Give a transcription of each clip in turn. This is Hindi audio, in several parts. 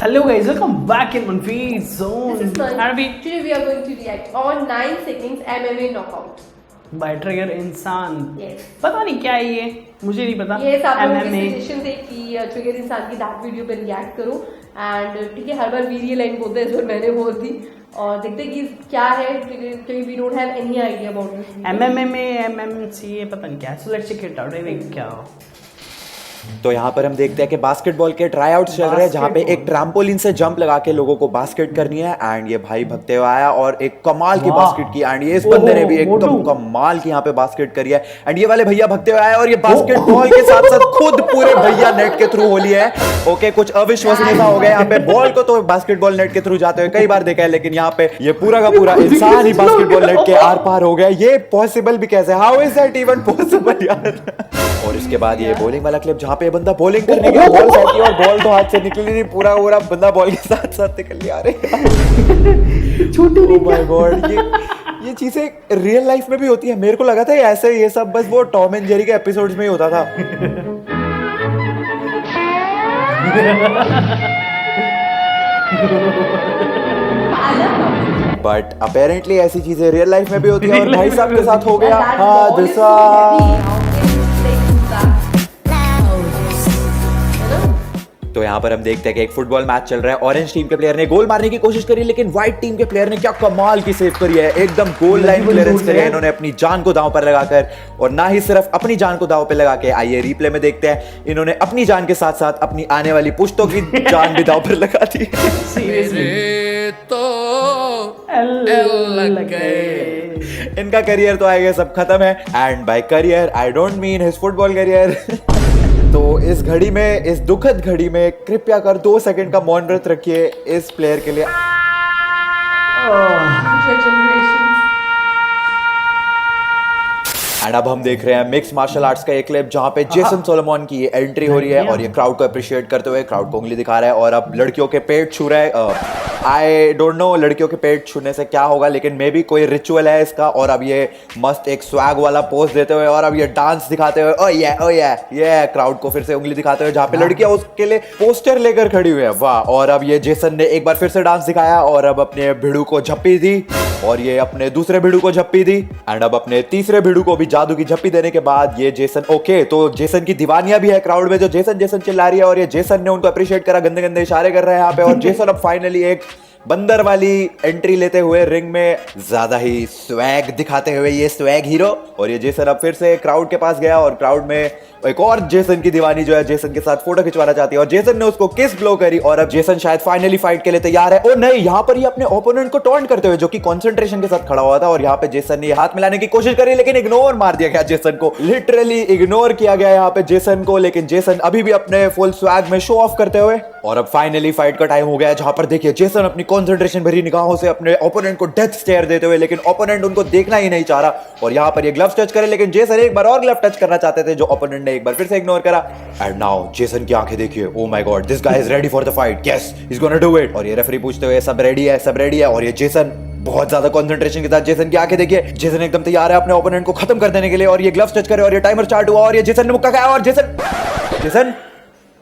Hello guys, welcome back in Manfeed Zone. This is fun. And Today we are going to react on 9 seconds MMA knockout. by Trigger इंसान. Yes. पता नहीं क्या है ये, मुझे नहीं पता. ये आप लोगों की MMA. सजेशन थे कि ट्रिगर इंसान की दैट वीडियो पे रिएक्ट करो एंड ठीक है हर बार वीडियो लाइन बोलते हैं इस बार मैंने बोल दी और देखते हैं कि क्या है क्योंकि we don't have any idea about this MMA में MMC ये पता नहीं क्या है. So let's check it out. ये क्या हो? तो यहाँ पर हम देखते हैं कि बास्केटबॉल के ट्राई आउट चल रहे हैं जहाँ पे एक ट्रैम्पोलिन से जंप लगा के लोगों को बास्केट करनी है एंड ये भाई भगते हुए आया और एक कमाल की बास्केट की एंड ये इस बंदे ने भी एकदम कमाल की यहाँ पे बास्केट करी है एंड ये वाले भैया भगते हुए आए और ये बास्केटबॉल के साथ साथ खुद पूरे भैया नेट के थ्रू होली है. ओके कुछ अविश्वसनीय हो गया यहाँ पे. बॉल को तो बास्केटबॉल नेट के थ्रू जाते हुए कई बार देखा है लेकिन यहाँ पे ये पूरा का पूरा इंसान ही बास्केटबॉल नेट के आर पार हो गया. ये पॉसिबल भी कैसे, how is that even possible यार. और इसके बाद ये बॉलिंग वाला क्लिप जहाँ पे ये बंदा बॉलिंग करने गया, बॉल फेंकी और बॉल तो हाथ से निकली नहीं, पूरा पूरा बंदा बॉल के साथ साथ निकल लिया. अरे ओह माय गॉड, ये चीजें रियल लाइफ में भी होती है. मेरे को लगा था ऐसे ये सब बस वो टॉम एंड जेरी के एपिसोड्स में ही होता था. बट अपेरेंटली ऐसी चीजें रियल लाइफ में भी होती है और भाई साहब के साथ हो गया हादसा. तो यहाँ पर हम देखते हैं कि एक फुटबॉल मैच चल रहा है. ऑरेंज टीम के प्लेयर ने गोल मारने की कोशिश करी लेकिन व्हाइट टीम के प्लेयर ने क्या कमाल की सेव करी है. एकदम गोल लाइन क्लियरेंस करी है इन्होंने अपनी जान को दांव पर लगाकर. और ना ही सिर्फ अपनी जान को दांव पे लगा के, आइए रिप्ले में देखते हैं, इन्होंने अपनी जान के साथ साथ अपनी आने वाली पुश्तों की जान भी दांव पर लगा दी. इनका करियर तो आएगा सब खत्म है. And by career I don't mean his football career. तो इस घड़ी में, इस दुखद घड़ी में कृपया कर 2 सेकंड का मौन व्रत रखिए इस प्लेयर के लिए. एंड अब हम देख रहे हैं मिक्स मार्शल आर्ट्स का एक क्लिप जहां पे जेसन सोलोमन की एंट्री हो रही है और ये क्राउड को अप्रिशिएट करते हुए क्राउड को उंगली दिखा रहा है और अब लड़कियों के पेट छू रहा है. आई डोंट नो लड़कियों के पेट छूने से क्या होगा लेकिन मे बी कोई रिचुअल है इसका. और अब ये मस्त एक स्वैग वाला पोज देते हुए और अब ये डांस दिखाते हुए ओ ये क्राउड को फिर से उंगली दिखाते हुए जहां पे लड़कियां उसके लिए पोस्टर लेकर खड़ी हुई है. वाह. और अब ये जेसन ने एक बार फिर से डांस दिखाया और अब अपने भिड़ू को झप्पी दी और ये अपने दूसरे भिड़ू को झप्पी दी एंड अब अपने तीसरे भिड़ू को भी जादू की झप्पी देने के बाद ये जेसन ओके. तो जेसन की दीवानियां भी है क्राउड में जो जेसन जेसन चिल्ला रही है और ये जेसन ने उनको अप्रिशिएट करा, गंदे गंदे इशारे कर रहे हैं यहाँ पे. और जेसन अब फाइनली एक बंदर वाली एंट्री लेते हुए रिंग में ज्यादा ही स्वैग दिखाते हुए ये स्वैग हीरो. और ये जेसन अब फिर से क्राउड के पास गया और क्राउड में एक और जेसन की दीवानी जो है जेसन के साथ फोटो खिंचवाना चाहती है और जेसन ने उसको किस ब्लो करी और अब जेसन शायद फाइनली फाइट के लिए तैयार है. ओ नहीं, यहाँ पर ये अपने ओपोनेंट को टॉन्ट करते हुए जो कि कंसंट्रेशन के साथ खड़ा हुआ था और यहाँ पे जेसन ने हाथ मिलाने की कोशिश करी लेकिन इग्नोर मार दिया गया जेसन को. लिटरली इग्नोर किया गया यहाँ पे जेसन को. लेकिन जेसन अभी भी अपने फुल स्वैग में शो ऑफ करते हुए. और अब फाइनली फाइट का टाइम हो गया है जहां पर देखिए जेसन अपनी कंसंट्रेशन भरी निगाहों से अपने ओपोनेंट को डेथ स्टेयर देते हुए लेकिन ओपोनेंट उनको देखना ही नहीं चाह रहा. और यहाँ पर ये ग्लव्स टच करे लेकिन जेसन एक बार और ग्लव टच करना चाहते थे जो ओपोनेंट ने एक बार फिर से इग्नोर करा. एंड नाउ जेसन की आंखें देखिए, ओह my God, this guy is ready for the fight, yes he is gonna do it. और ये रेफरी पूछते हुए सब रेडी है, सब रेडी है. और ये जेसन बहुत ज्यादा कंसंट्रेशन के साथ, जेसन की आंखें देखिए, जेसन एकदम तैयार है अपने ओपोनेंट को खत्म कर देने के लिए. और ये ग्लव्स टच करे और ये टाइमर स्टार्ट हुआ और ये जेसन ने मुक्का खाया और जेसन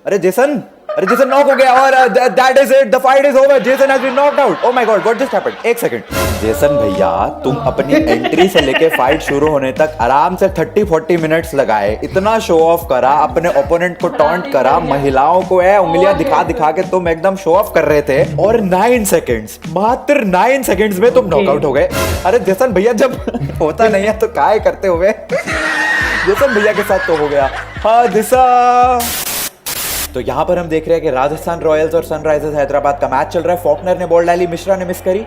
अरे जेसन नॉक हो गया और that is it, the fight is over, Jason has been knocked out. Oh my god, what just happened. एक सेकंड जेसन भैया, तुम अपनी एंट्री से लेके फाइट शुरू होने तक आराम से 30-40 मिनट्स लगाए, इतना शो ऑफ करा, अपने ओपोनेंट को टॉन्ट करा, महिलाओं को है उंगलियां दिखा दिखा के तुम एकदम शो ऑफ कर रहे थे और 9 सेकंड्स, मात्र 9 सेकंड्स में तुम नॉकआउट हो गए. अरे जेसन भैया जब होता नहीं है तो काय करते हुए. जेसन भैया के साथ तो हो गया हादसा. तो यहाँ पर हम देख रहे हैं कि राजस्थान रॉयल्स और सनराइजर्स हैदराबाद का मैच चल रहा है. फॉकनर ने बॉल डाली, मिश्रा ने मिस करी.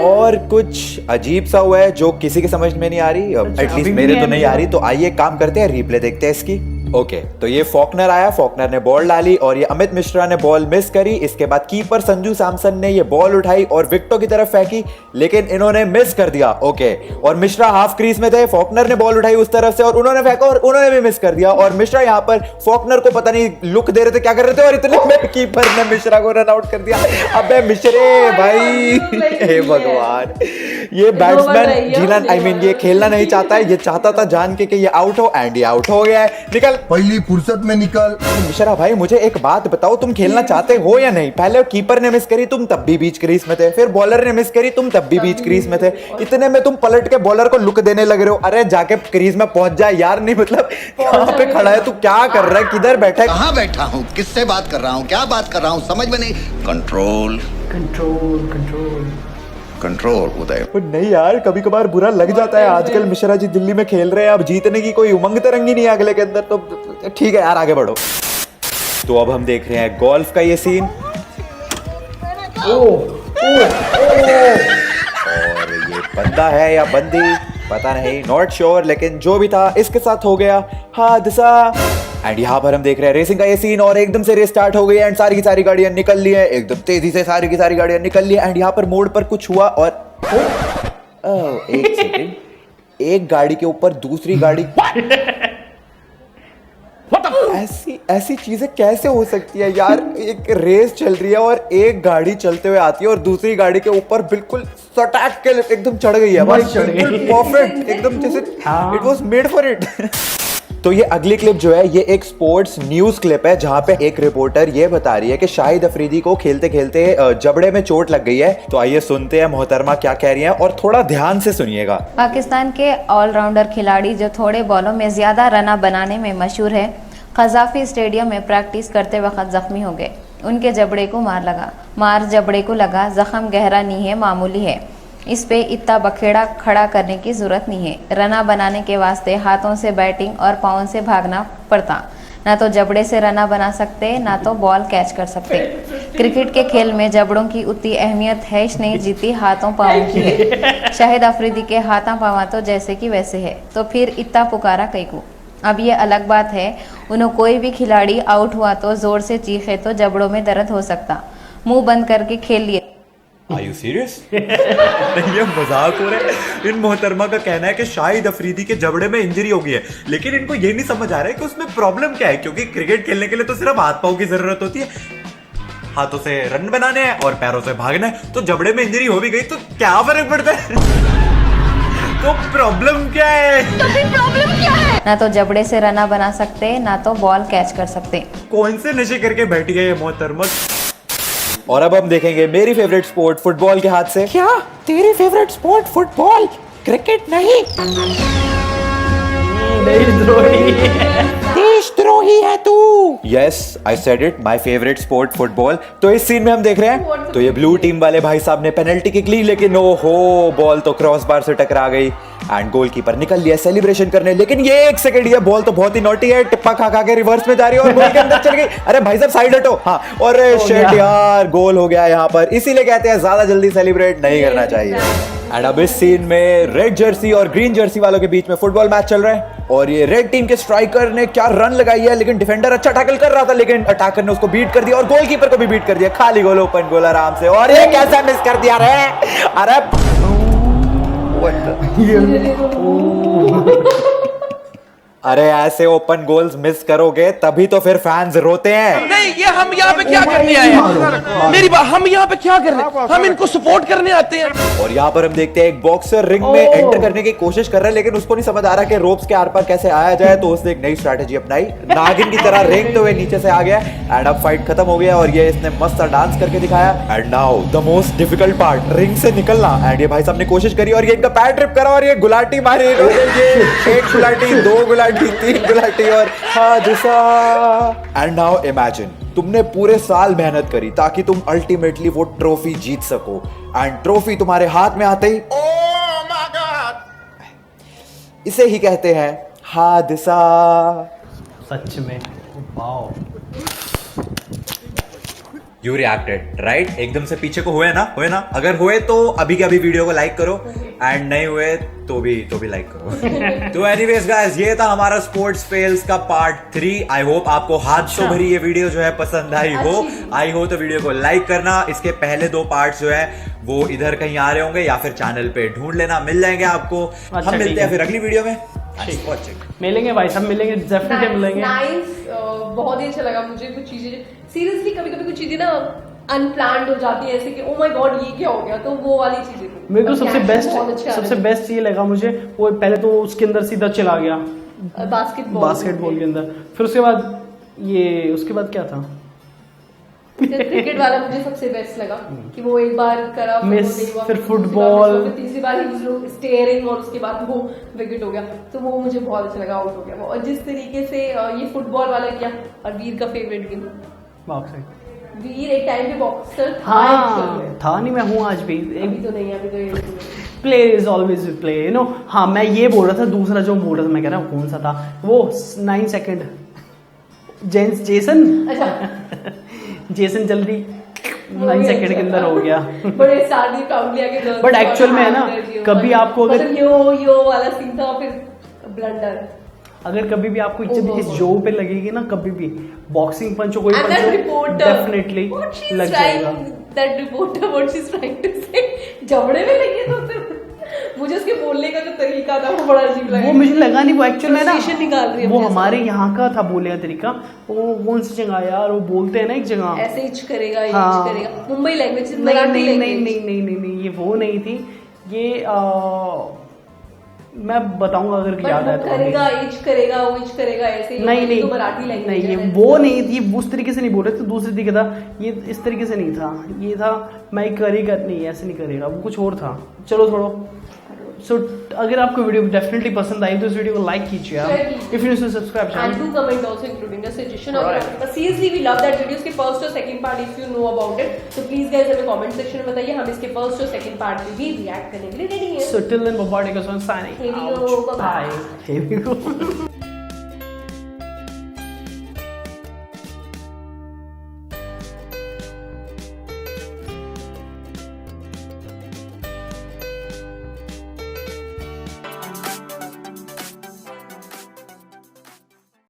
और कुछ अजीब सा हुआ है जो किसी के समझ में नहीं आ रही, एटलीस्ट मेरे तो नहीं आ रही. तो आइए काम करते हैं, रिप्ले देखते हैं इसकी. ओके तो ये फॉकनर आया, फॉकनर ने बॉल डाली और ये अमित मिश्रा ने बॉल मिस करी. इसके बाद कीपर संजू सैमसन ने ये बॉल उठाई और विकेटों की तरफ फेंकी लेकिन इन्होंने मिस कर दिया. ओके और मिश्रा हाफ क्रीज में थे, फॉकनर ने बॉल उठाई उस तरफ से और उन्होंने फेंका और उन्होंने भी मिस कर दिया. और मिश्रा यहाँ पर फॉकनर को पता नहीं लुक दे रहे थे, क्या कर रहे थे, और इतने में कीपर ने मिश्रा को रन आउट कर दिया. अबे मिश्रे भाई, हे भगवान, ये रही बैट्समैन है, जीलन आई मीन ये खेलना नहीं चाहता है, ये चाहता था जान के कि ये आउट हो एंड ये आउट हो गया है। निकल पहली फुर्सत में निकल। मिश्रा भाई मुझे एक बात बताओ, तुम खेलना चाहते हो या नहीं? पहले कीपर ने मिस करी, तुम तब भी बीच क्रीज में थे, फिर बॉलर ने मिस करी, तुम तब भी बीच क्रीज में थे, इतने में तुम पलट के बॉलर को लुक देने लग रहे हो। अरे जाके क्रीज में पहुंच जाए यार, नहीं मतलब कहाँ पे खड़ा है तू, क्या कर रहा है, किधर बैठा है? कहाँ बैठा हूँ, किससे बात कर रहा हूँ, क्या बात कर रहा हूँ, समझ में नहीं। कंट्रोल कंट्रोल कंट्रोल कंट्रोल उदय। पर नहीं यार, कभी कभार बुरा लग जाता है। आजकल मिश्रा जी दिल्ली में खेल रहे हैं, अब जीतने की कोई उमंग तरंगी नहीं है अगले के अंदर, तो ठीक है यार आगे बढ़ो। तो अब हम देख रहे हैं गोल्फ का ये सीन। और ये बंदा है या बंदी पता नहीं, नॉट श्योर, लेकिन जो भी था इसके साथ हो गया हादसा। एंड यहाँ पर हम देख रहे हैं रेसिंग का ये सीन, और एकदम से रेस स्टार्ट हो गई एंड सारी की सारी गाड़ियां निकल ली है, एकदम तेजी से सारी की सारी गाड़ियां निकल ली है। एंड यहाँ पर मोड़ पर कुछ हुआ और एक सेकंड, एक गाड़ी के ऊपर दूसरी गाड़ी ऐसी ऐसी चीजें कैसे हो सकती है यार? एक रेस चल रही है और एक गाड़ी चलते हुए आती है और दूसरी गाड़ी के ऊपर बिल्कुल सटाक के एकदम चढ़ गई है भाई, परफेक्ट एकदम जैसे it was made for it. तो ये अगली क्लिप जो है ये एक स्पोर्ट्स न्यूज क्लिप है, जहां पे एक रिपोर्टर ये बता रही है कि शाहिद अफरीदी को खेलते खेलते जबड़े में चोट लग गई है। तो आइए सुनते हैं मोहतरमा क्या कह रही हैं, और थोड़ा ध्यान से सुनिएगा। पाकिस्तान के ऑलराउंडर खिलाड़ी जो थोड़े बॉलों में ज्यादा रना बनाने में मशहूर है, कजाफी स्टेडियम में प्रैक्टिस करते वक्त जख्मी हो गए। उनके जबड़े को मार जबड़े को लगा, जख्म गहरा नहीं है, मामूली है, इस पे इतना बखेड़ा खड़ा करने की जरूरत नहीं है। रना बनाने के वास्ते हाथों से बैटिंग और पाँव से भागना पड़ता, ना तो जबड़े से रना बना सकते ना तो बॉल कैच कर सकते। क्रिकेट के खेल में जबड़ों की उतनी अहमियत है नहीं जीती हाथों पाँव की है। शाहिद अफरीदी के हाथों पाँव तो जैसे कि वैसे है, तो फिर इतना पुकारा कई को। अब ये अलग बात है, उन्हें कोई भी खिलाड़ी आउट हुआ तो जोर से चीखे तो जबड़ों में दर्द हो सकता, मुंह बंद करके खेल लिए। Are you serious? ये मजाक हो रहा है। इन मोहतरमा का कहना है कि शाहिद अफरीदी के जबड़े में इंजरी हो गई है, लेकिन इनको ये नहीं समझ आ रहा है कि उसमें प्रॉब्लम क्या है, क्योंकि क्रिकेट खेलने के लिए तो सिर्फ हाथ पांव की जरूरत होती है, हाथों से रन बनाने हैं और पैरों से भागना है। तो जबड़े में इंजरी हो भी गई तो क्या फर्क पड़ता है? तो प्रॉब्लम क्या है? तो फिर प्रॉब्लम क्या है? ना तो जबड़े से रना बना सकते ना तो बॉल कैच कर सकते। कौन से नशे करके बैठ गए ये मोहतरमा? और अब हम देखेंगे मेरी फेवरेट स्पोर्ट फुटबॉल के हाथ से। क्या तेरी फेवरेट स्पोर्ट फुटबॉल, क्रिकेट नहीं? देशद्रोही है तू। Yes I said it, my favourite sport football. तो इस सीन में हम देख रहे हैं तो ये ब्लू टीम वाले भाई साहब ने पेनल्टी किक ली, लेकिन ओहो बॉल तो क्रॉस बार से टकरा गई एंड गोलकीपर निकल लिया सेलिब्रेशन करने। लेकिन ये एक सेकंड, ये बॉल तो बहुत ही नॉटी है, टिप्पा खा खा के रिवर्स में जा रही है और गोल के अंदर चल गई। अरे भाई साहब साइड हटो। हाँ और शिट यार, गोल हो गया यहाँ पर। इसीलिए कहते हैं ज्यादा जल्दी सेलिब्रेट नहीं करना चाहिए। एंड अब इस सीन में रेड जर्सी और ग्रीन जर्सी वालों के बीच में फुटबॉल मैच चल रहा है, और ये रेड टीम के स्ट्राइकर ने क्या रन लगाई है, लेकिन डिफेंडर अच्छा टैकल कर रहा था, लेकिन अटैकर ने उसको बीट कर दिया और गोलकीपर को भी बीट कर दिया। खाली गोल, ओपन गोल आराम से। और ये कैसा मिस कर दिया रे? अरे अरे ऐसे ओपन गोल्स मिस करोगे तभी तो फिर फैंस रोते हैं। नहीं, ये हम यहाँ पे क्या करने आए हैं? मेरी बात, हम यहाँ पे क्या करने? हम इनको सपोर्ट करने आते हैं। और यहाँ पर हम देखते हैं एक बॉक्सर रिंग में एंटर करने की कोशिश कर रहा है, लेकिन उसको नहीं समझ आ रहा कि रोप्स के आर पार कैसे आया जाए, तो उसने एक नई स्ट्रैटेजी अपनाई, नागिन की तरह रेंगते हुए नीचे से आ गया। एंड अब फाइट खत्म हो गया और ये इसने मस्त डांस करके दिखाया। And now the most difficult part, ring से निकलना। एंड ये भाई साहब ने कोशिश करी और ये इनका पैर ट्रिप करा और ये गुलाटी मारी। एक गुलाटी, दो गुलाटी, तीन गुलाटी और हादसा। एंड नाउ इमेजिन तुमने पूरे साल मेहनत करी ताकि तुम अल्टीमेटली वो ट्रॉफी जीत सको, एंड ट्रॉफी तुम्हारे हाथ में आते ही इसे ही कहते हैं हादसा। सच में वाओ। You reacted right? एकदम से पीछे को हुए ना? अगर हुए तो अभी के अभी वीडियो को लाइक करो, एंड नहीं हुए तो भी लाइक करो। तो एनीवेज गाइस, ये था हमारा स्पोर्ट्स फेल्स का पार्ट 3। आई होप आपको हादसों भरी ये वीडियो जो है पसंद आई हो। आई हो तो वीडियो को लाइक करना। इसके पहले 2 पार्ट्स जो है वो इधर कहीं आ रहे होंगे या फिर चैनल पे ढूंढ लेना, मिल जाएंगे आपको। हम मिलते हैं फिर अगली वीडियो में। मिलेंगे भाई साहब, मिलेंगे, डेफिनेटली मिलेंगे। नाइस, बहुत ही अच्छा लगा मुझे। कुछ चीजें सीरियसली कभी कभी कुछ चीजें ना अनप्लान्ड हो जाती है ऐसे कि ओ माय गॉड ये क्या हो गया, तो वो वाली चीजें थी। मेरे को सबसे अच्छा सबसे बेस्ट ये लगा मुझे, वो पहले तो उसके अंदर सीधा चला गया बास्केटबॉल के अंदर, फिर उसके बाद उसके बाद क्या था, क्रिकेट वाला मुझे सबसे बेस्ट लगा कि वो एक बार करा फिर फुटबॉल, तीसरी बार स्टेयरिंग और उसके बाद वो विकेट हो गया, तो वो मुझे बहुत अच्छा लगा, आउट हो गया वो। और जिस तरीके से ये फुटबॉल वाला किया, और वीर का फेवरेट गेम बॉक्सिंग, वीर एक टाइम पे बॉक्सर था नहीं, मैं हूँ आज भी, अभी तो नहीं, अभी तो play is always play, you know. हाँ, मैं ये बोल रहा था, दूसरा जो बोल रहा था, मैं कह रहा हूँ कौन सा था वो, 9 सेकंड जेसन जल्दी 9 सेकंड के अंदर हो गया। बड़े शादी प्राउडली आके बट एक्चुअल में है ना, कभी आपको अगर यो वाला सीन था, फिर ब्लंडर, अगर कभी भी आपको इस जो पे लगेगी ना, कभी भी बॉक्सिंग पंच हो, कोई पंच डेफिनेटली लग जाएगा। That reporter what she is trying to say, जबड़े में लगी तो फिर मुझे उसके बोलने का जो तरीका था वो बड़ा अजीब लगा। वो मुझे लगा नहीं, वो एक्चुअल में ना निकाल रही है, वो हमारे यहाँ का था बोलने का तरीका। वो कौन सी जगह यार, वो बोलते हैं ना एक जगह ऐसे इच करेगा, हाँ, इच करेगा, मुंबई लैंग्वेज, नहीं, ये वो नहीं थी, ये मैं बताऊंगा अगर याद आया तो। करेगा, इच करेगा, वो इच करेगा, ऐसे नहीं, तो मराठी लैंग्वेज नहीं, ये वो नहीं थी, उस तरीके से नहीं बोल रहे थे, दूसरे तरीके था ये, इस तरीके से नहीं था, ये था मैं करेगा नहीं, ऐसे नहीं करेगा, वो कुछ और था। चलो छोड़ो। सो अगर आपको वीडियो डेफिनेटली पसंद आई तो इस वीडियो को लाइक कीजिए, if you subscribe and do comment also including the suggestion अगर आपके पास। seriously we love that videos के फर्स्ट और second part if you know about it, तो प्लीज गाइस हमें कमेंट सेक्शन में बताइए, हम इसके फर्स्ट और सेकंड पार्ट पे भी रिएक्ट करने के लिए रेडी हैं। So till then, Bobby Goes on signing out. Bye. Here we go.